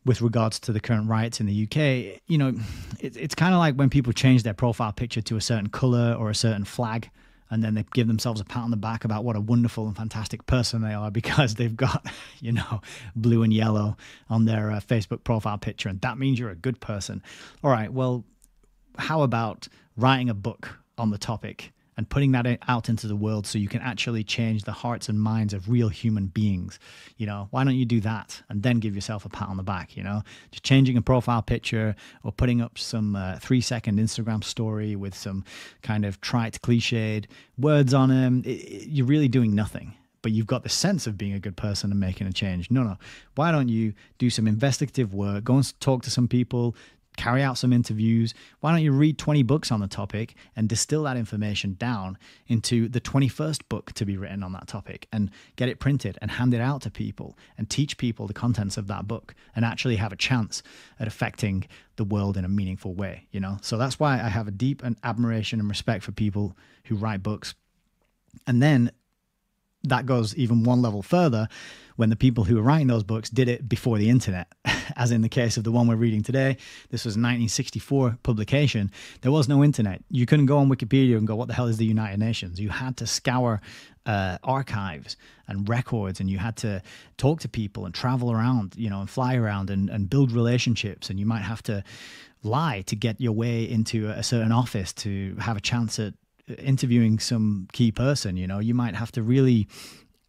with regards to the current riots in the UK, you know, it's kind of like when people change their profile picture to a certain color or a certain flag, and then they give themselves a pat on the back about what a wonderful and fantastic person they are because they've got, you know, blue and yellow on their Facebook profile picture, and that means you're a good person. All right, well, how about writing a book on the topic and putting that out into the world so you can actually change the hearts and minds of real human beings? You know, why don't you do that and then give yourself a pat on the back? You know, just changing a profile picture or putting up some 3-second Instagram story with some kind of trite, cliched words on them. You're really doing nothing, but you've got the sense of being a good person and making a change. No. Why don't you do some investigative work, go and talk to some people, carry out some interviews? Why don't you read 20 books on the topic and distill that information down into the 21st book to be written on that topic, and get it printed and hand it out to people and teach people the contents of that book and actually have a chance at affecting the world in a meaningful way, you know? So that's why I have a deep admiration and respect for people who write books. And then that goes even one level further when the people who were writing those books did it before the internet, as in the case of the one we're reading today. This was a 1964 publication. There was no internet. You couldn't go on Wikipedia and go, what the hell is the United Nations? You had to scour archives and records, and you had to talk to people and travel around, you know, and fly around and build relationships. And you might have to lie to get your way into a certain office to have a chance at interviewing some key person. You know, you might have to really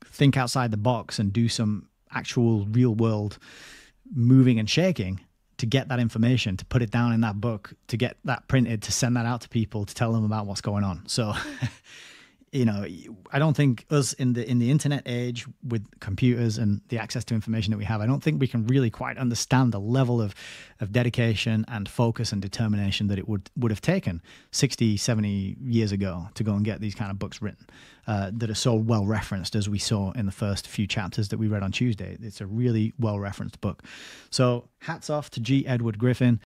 think outside the box and do some actual real world moving and shaking to get that information, to put it down in that book, to get that printed, to send that out to people, to tell them about what's going on. So you know, I don't think us in the internet age with computers and the access to information that we have, I don't think we can really quite understand the level of dedication and focus and determination that it would have taken 60, 70 years ago to go and get these kind of books written that are so well referenced, as we saw in the first few chapters that we read on Tuesday. It's a really well referenced book. So hats off to G. Edward Griffin.